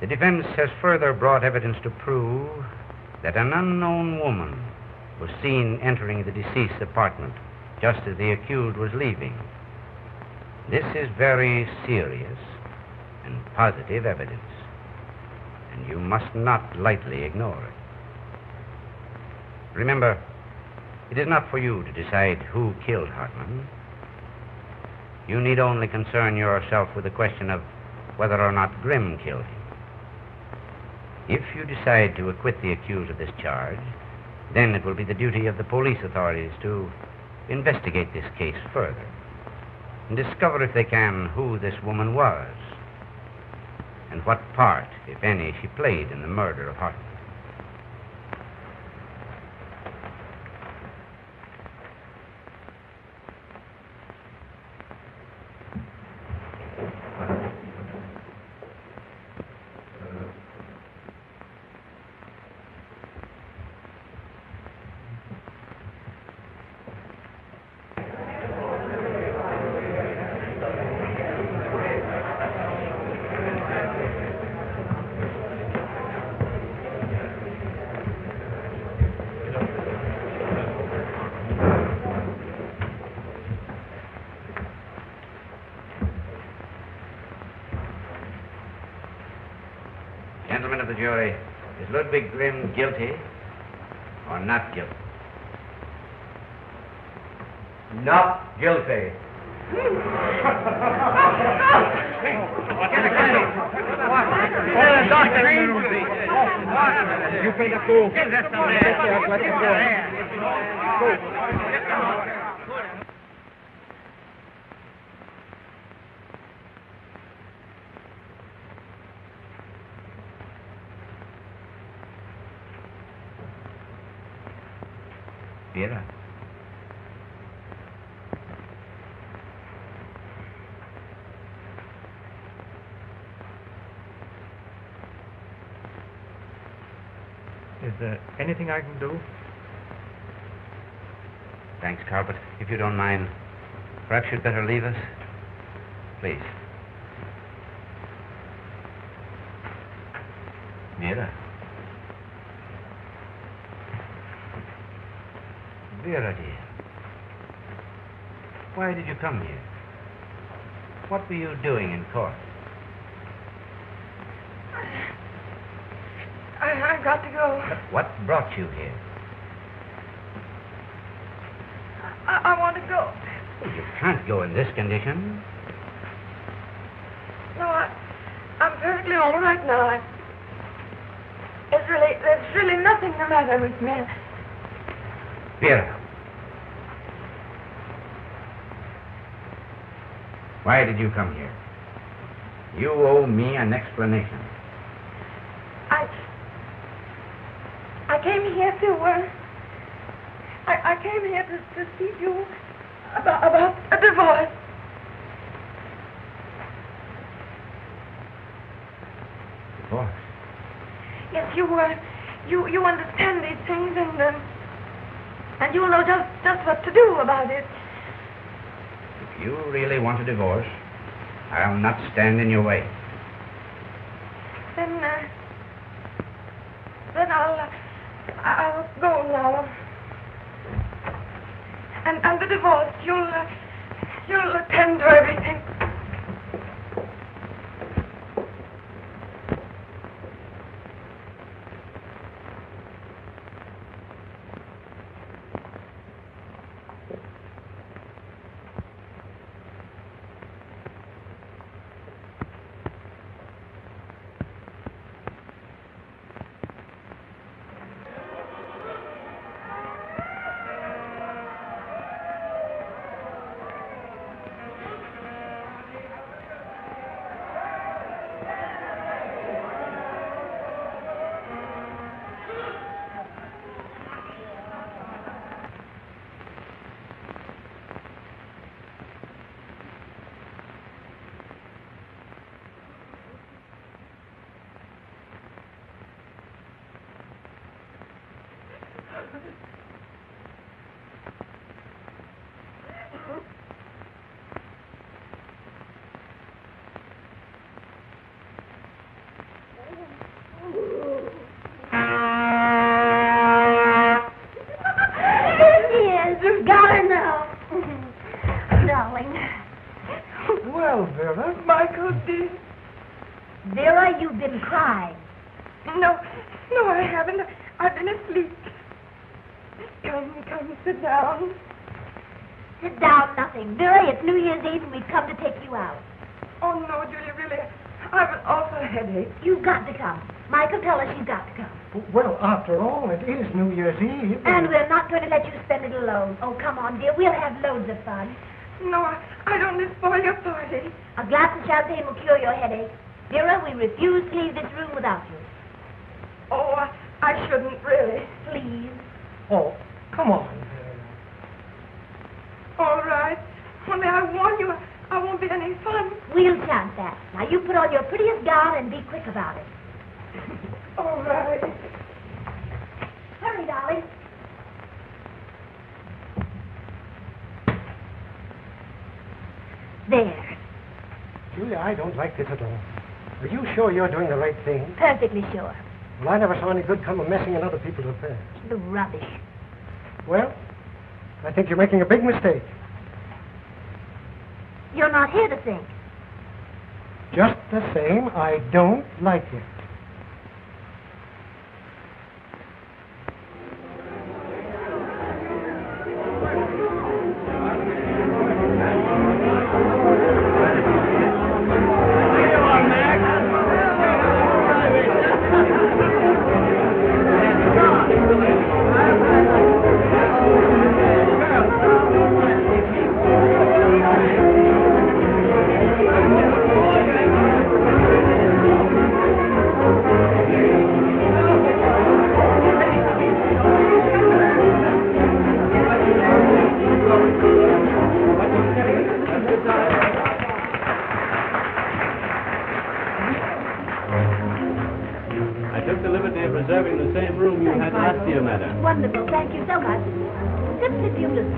The defense has further brought evidence to prove that an unknown woman was seen entering the deceased's apartment just as the accused was leaving. This is very serious and positive evidence, and you must not lightly ignore it. Remember, it is not for you to decide who killed Hartmann. You need only concern yourself with the question of whether or not Grimm killed him. If you decide to acquit the accused of this charge, then it will be the duty of the police authorities to investigate this case further and discover, if they can, who this woman was and what part, if any, she played in the murder of Hartmann. Gentlemen of the jury, is Ludwig Grimm guilty or not guilty?
Not guilty. You pay the fool. Let him go.
Vera.
Is there anything I can do?
Thanks, Carl, but if you don't mind, perhaps you'd better leave us. Please. Vera. Vera, dear. Why did you come here? What were you doing in court?
I've got to go.
But what brought you here?
I want to go.
Well, you can't go in this condition.
No, I'm perfectly all right now. There's really nothing the matter with me.
Vera. Why did you come here? You owe me an explanation.
I came here to, I came here to see you about a divorce.
Divorce?
Yes, you understand these things, and you'll know just what to do about it.
If you really want a divorce, I'll not stand in your way.
Then I'll go now. And the divorce, you'll attend to everything.
Well, Vera.
Michael, dear.
Vera, you've been crying.
No, I haven't. I've been asleep. Come, sit down.
Sit down, nothing. Vera, it's New Year's Eve and we've come to take you out.
Oh, no, Julia, really. I've an awful headache.
You've got to come. Michael, tell us you've got to come.
Well, after all, it is New Year's Eve.
And we're not going to let you spend it alone. Oh, come on, dear. We'll have loads of fun.
No, I don't want to spoil your party.
A glass of champagne will cure your headache. Vera, we refuse to leave this room without you.
Oh, I shouldn't, really.
Please.
Oh, come on, Vera.
All right. Only I warn you, I won't be any fun.
We'll chance that. Now, you put on your prettiest gown and be quick about it.
All right.
Hurry, darling. There.
Julia, I don't like this at all. Are you sure you're doing the right thing?
Perfectly sure.
Well, I never saw any good come of messing in other people's affairs.
The rubbish.
Well, I think you're making a big mistake.
You're not here to think.
Just the same, I don't like it.
Wonderful. Thank you so much. Simply beautiful.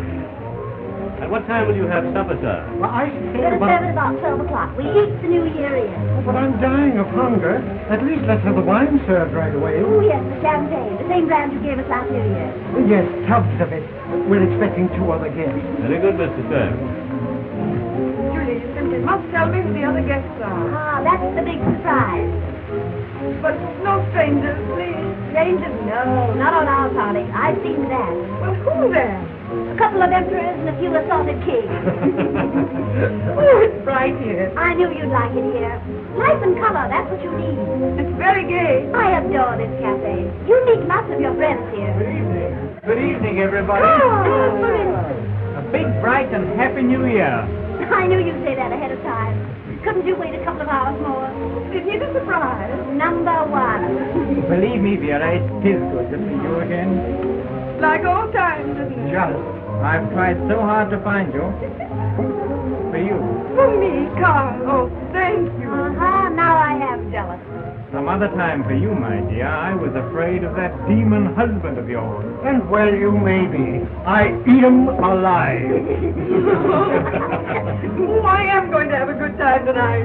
At what time will you have supper, sir?
Well, I think
We're going to serve it about 12 o'clock. We eat the New Year in.
Oh, but I'm dying of hunger. At least let's have the wine served right away.
Oh, yes, the champagne. The same brand you gave us last New Year.
Yes, tubs of it. We're expecting 2 other guests.
Very good, Mr. Sturm.
Julia, you simply must tell me who the other guests are.
Ah, that's the big surprise.
But no strangers, please.
Strangers? No, not on our party. I've seen that.
Well, who then?
A couple of emperors and a few assaulted kings.
Oh, it's bright here.
I knew you'd like it here. Life and color, that's what you need.
It's very gay.
I adore this cafe. You meet lots of your friends here.
Good evening, everybody. A big, bright, and happy new year.
I knew you'd say that ahead of time. Couldn't you wait a couple of hours more?
Give me the surprise.
Number one.
Believe me, Vera, it is good to see you again.
Like old times, isn't it?
Just. I've tried so hard to find you. For you.
For me, Carl. Oh, thank you.
Uh-huh, now I have jealousy.
Some other time for you, my dear. I was afraid of that demon husband of yours.
And well you may be. I eat 'em alive.
Oh, I am going to have a good time tonight.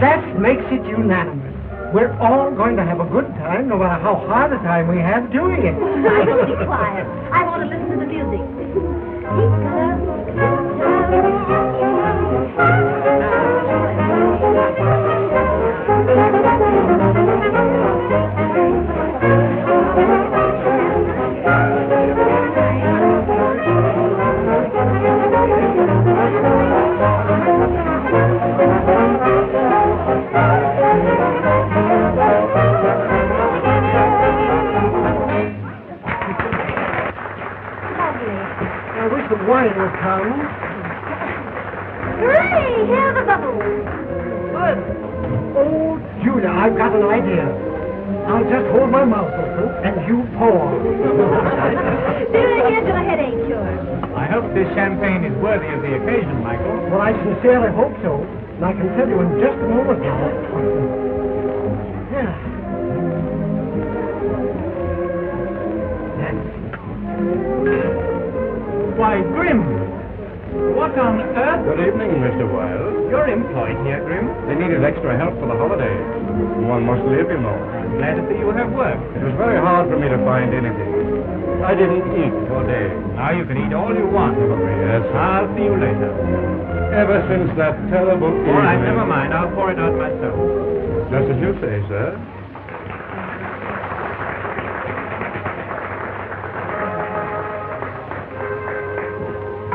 That makes it unanimous. We're all going to have a good time, no matter how hard a time we have doing it.
I will be quiet. I want to listen to the music.
I wish the wine would come.
Hooray! Here are the bubbles.
Good.
Oh, Julia, I've got an idea. I'll just hold my mouth open and you pour.
Vera, here's your headache, sure.
I hope this champagne is worthy of the occasion, Michael.
Well, I sincerely hope so. And I can tell you in just a moment now. Yeah.
Why, Grimm! What on earth?
Good evening, Mr. Weild.
You're employed here, Grimm.
They needed extra help for the holidays. One must live, you know.
I'm glad to see you have work.
It was very hard for me to find anything. I didn't eat for days.
Now you can eat all you want.
Yes.
I'll see you later.
Ever since that terrible evening.
All right, never mind. I'll pour it out myself.
Just as you say, sir.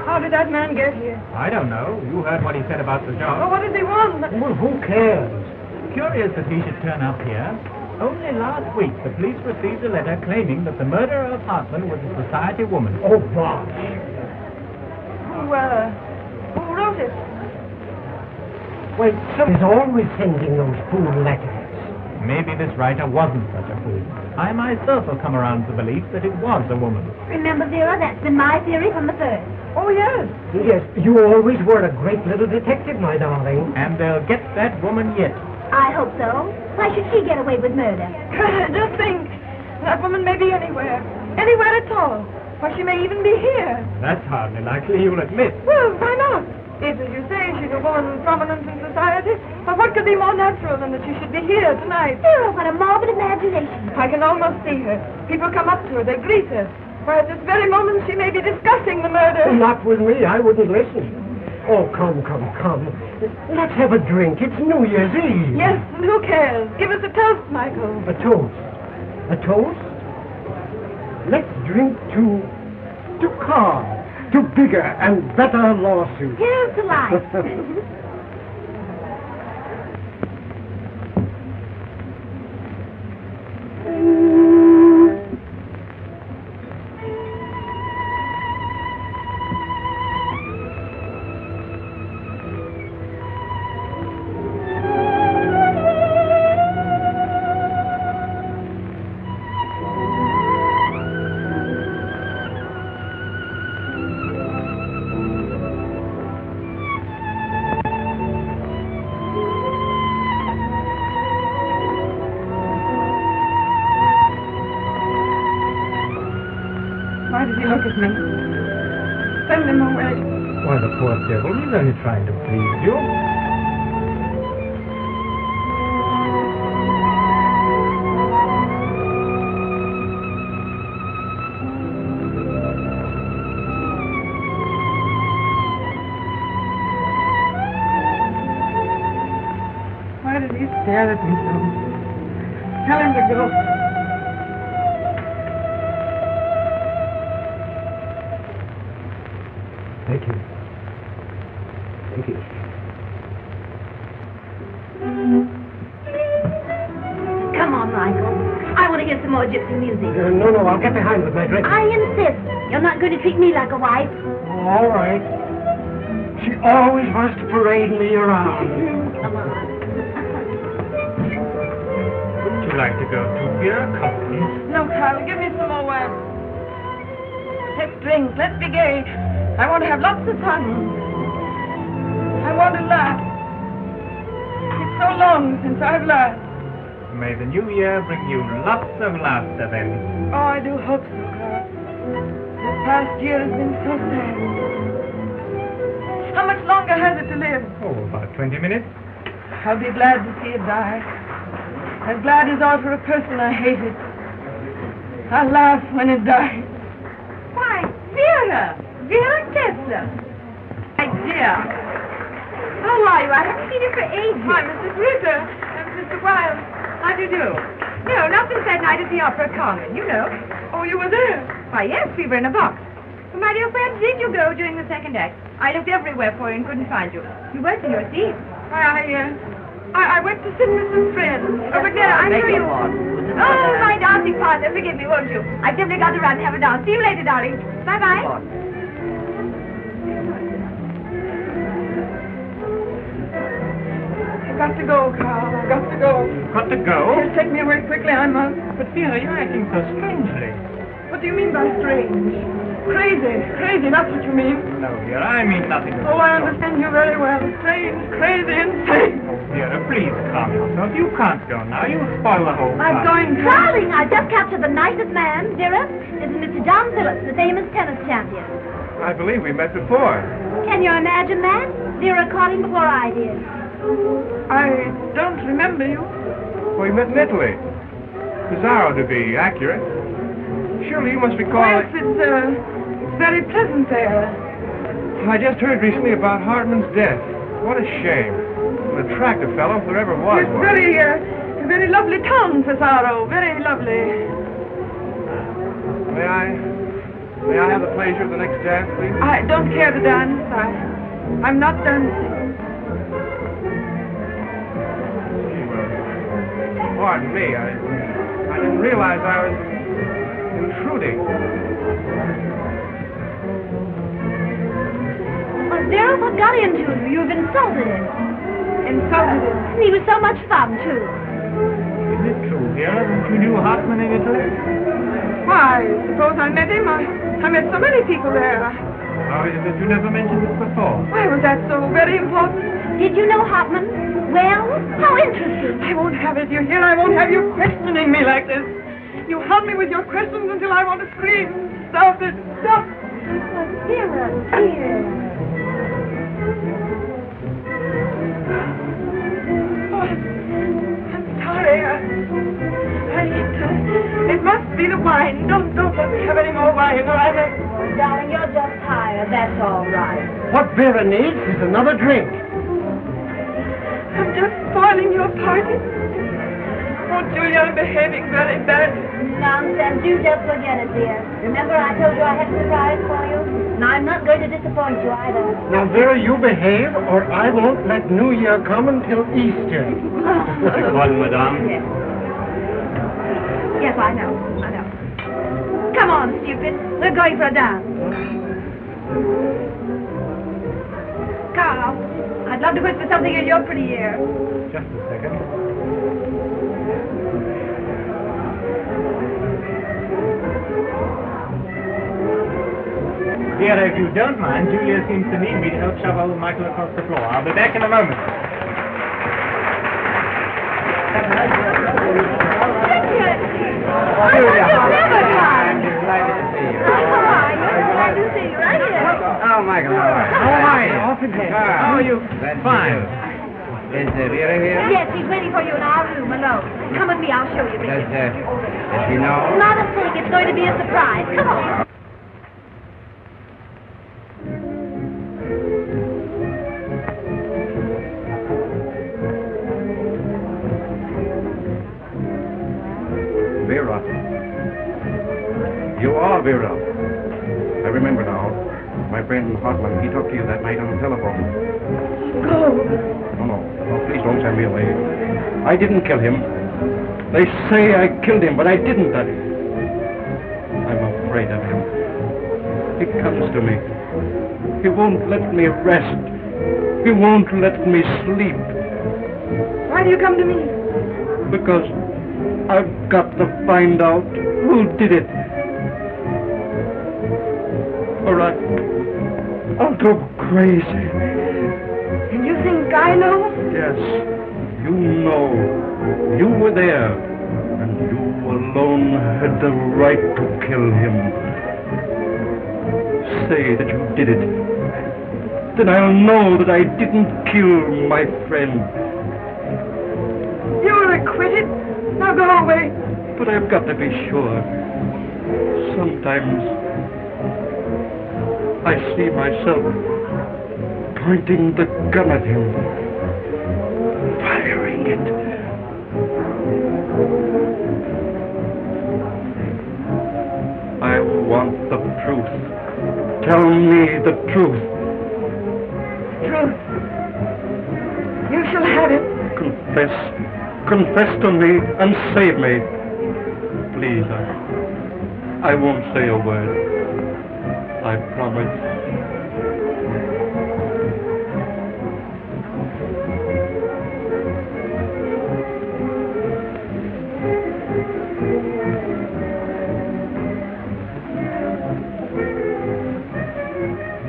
How did that man get here?
I don't know. You heard what he said about the
Oh,
job.
what does he want?
Well, who cares?
Curious that he should turn up here. Only last week, the police received a letter claiming that the murderer of Hartmann was a society woman.
Oh, bosh.
Who wrote it?
Well, somebody's always sending those fool letters.
Maybe this writer wasn't such a fool. I myself have come around to the belief that it was a woman.
Remember, Vera, that's been my theory from the first.
Oh, yes.
Yes, you always were a great little detective, my darling.
And they'll get that woman yet.
I hope so. Why should she get away with murder?
Just think. That woman may be anywhere. Anywhere at all. Or she may even be here.
That's hardly likely, you'll admit.
Well, why not? If, as you say, she's a woman prominent in society, well, what could be more natural than that she should be here tonight?
Vera, what a morbid imagination.
I can almost see her. People come up to her, they greet her. Why, at this very moment, she may be discussing the murder.
Not with me, I wouldn't listen. Oh, come. Let's have a drink. It's New Year's Eve.
Yes, and who cares? Give us a toast, Michael.
A toast? A toast? Let's drink to Carl. To bigger and better lawsuits.
Here's to life.
Why did he look at me? Send him away.
Why, the poor devil, he's only trying to please you.
Why did he stare at me so? Tell him to go.
Thank you.
more gypsy music.
No, I'll get behind with my drink.
I insist. You're not going to treat me like a wife.
All right. She always wants to parade me around.
Come on.
Would you like to go too, Vera? Come on.
No, Carl, give me some more wine. Let's drink. Let's be gay. I want to have lots of fun. I want to laugh. It's so long since I've laughed.
May the new year bring you lots of laughter then.
Oh, I do hope so, Carl. This past year has been so sad. How much longer has it to live?
Oh, about 20 minutes.
I'll be glad to see it die. As glad as all for a person I hated. I'll laugh when it dies.
Why, Vera! Vera Kessler!
My dear.
How are you? I haven't seen you for ages.
Hi, Mrs. Ritter. And Mr. Weild.
How do you do? No, not since that night at the Opera Common, you know.
Oh, you were there?
Why, yes, we were in a box. Well, my dear friend, did you go during the second act? I looked everywhere for you and couldn't find you. You weren't in your seat.
I went to sit with some friends.
Oh, but Vera, I'm sure you... Oh, my dancing partner, forgive me, won't you? I've simply got to run and have a dance. See you later, darling. Bye-bye.
I've got to go, Carl. I've got to go.
Got to go?
Yes, take me away quickly. I must.
But Vera, you're acting so strangely.
What do you mean by strange? Crazy. Crazy, that's what you mean.
No, Vera, I mean nothing of
Oh, I understand you very well. Strange, crazy, insane.
Oh, Vera, please calm yourself. You can't go now. You'll spoil the whole
I'm
party.
going to...
Darling, I just captured the nicest man, Vera. This is Mr. John Phillips, the famous tennis champion.
I believe we met before.
Can you imagine that? Vera caught him before I did.
I don't remember you.
We met in Italy. Pizarro, to be accurate. Surely you must recall...
Yes, it's very pleasant there.
I just heard recently about Hartmann's death. What a shame. An attractive fellow, if there ever was
It's
one.
very lovely town, Faragoh. Very lovely.
May I have the pleasure of the next dance, please?
I don't care to dance. I'm not dancing.
Pardon me, I didn't realize I was intruding.
Well, Vera, what got into you? You've insulted him.
Insulted him.
And he was so much fun, too.
Is it true, Vera, that you knew Hartmann in Italy?
Why, suppose I met him. I met so many people there.
How is it that you never mentioned it before?
Why was that so very important?
Did you know Hartmann? Well, how interesting.
I won't have it, you hear? I won't have you questioning me like this. You hold me with your questions until I want to scream. Stop it, stop.
Oh, Vera, dear.
Oh, I'm sorry. It must be the wine. Don't let me have any more wine or I may...
Oh, darling, you're just tired. That's all right.
What Vera needs is another drink.
I'm just spoiling your party. Oh, Julia, I'm behaving very badly.
Nonsense. You just forget it, dear. Remember I told you I had a surprise for you? And I'm not going to disappoint you either.
Now, Vera, you behave, or I won't let New Year come until Easter.
Pardon, madame.
Yes. Yes, I know. Come on, stupid. We're going for a dance. Carl, I'd love to whisper something in your pretty ear.
Just a second. Vera, if you don't mind, Julia seems to need me to help shovel Michael across the floor. I'll be back in a moment.
Oh, Michael, how are you?
How are you? How are you? Fine.
Is Vera here?
Yes, he's waiting for you in our room alone. Come with me, I'll show you.
Does she know?
Not a thing. It's going to be a surprise. Come on.
Vera. You are Vera. I remember now. My friend Hartmann, he talked to you that night on the telephone.
Go.
No, please don't send me away. I didn't kill him. They say I killed him, but I didn't. I'm afraid of him. He comes to me. He won't let me rest. He won't let me sleep.
Why do you come to me?
Because I've got to find out who did it. Or I'll go crazy.
And you think I know?
Yes, you know. You were there. And you alone had the right to kill him. Say that you did it. Then I'll know that I didn't kill my friend.
You were acquitted. Now go away.
But I've got to be sure. Sometimes I see myself pointing the gun at him, firing it. I want the truth. Tell me the truth.
Truth. You shall have it.
Confess. Confess to me and save me. Please, I won't say a word. I promise.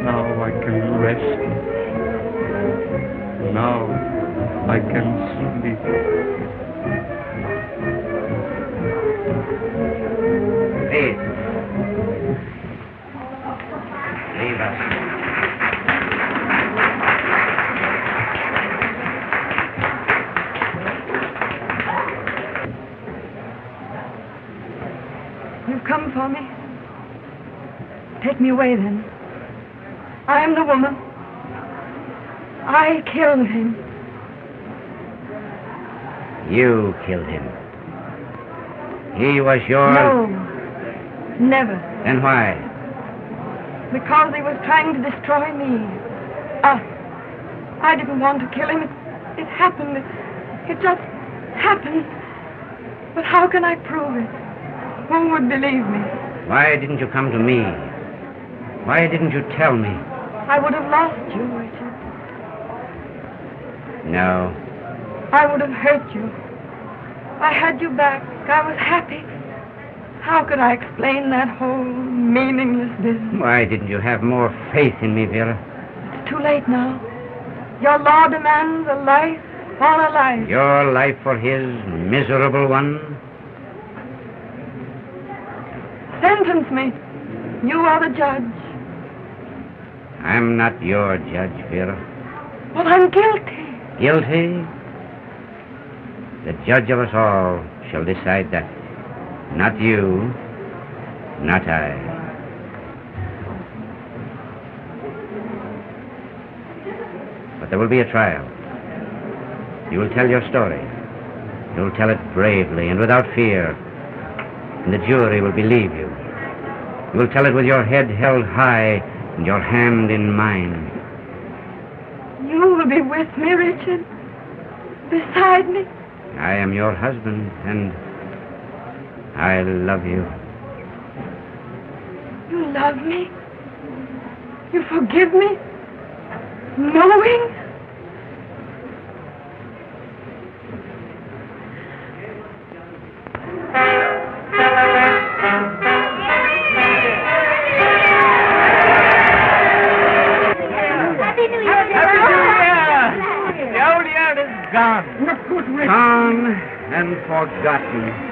Now I can rest. Now I can sleep.
Please. Leave us.
You've come for me. Take me away then. I am the woman. I killed him.
You killed him. He was your...
No. Never.
Then why?
Because he was trying to destroy me. Us. I didn't want to kill him. It happened. It just happened. But how can I prove it? Who would believe me?
Why didn't you come to me? Why didn't you tell me?
I would have lost you, Richard.
No.
I would have hurt you. I had you back. I was happy. How could I explain that whole meaningless business?
Why didn't you have more faith in me, Vera?
It's too late now. Your law demands a life for a life.
Your life for his miserable one?
Sentence me. You are the judge.
I'm not your judge, Vera.
Well, I'm guilty.
Guilty? The judge of us all shall decide that. Not you, not I. But there will be a trial. You will tell your story. You will tell it bravely and without fear. And the jury will believe you. You will tell it with your head held high and your hand in mine.
You will be with me, Richard. Beside me.
I am your husband, and I love you.
You love me? You forgive me? Knowing?
Gone.
Gone and forgotten.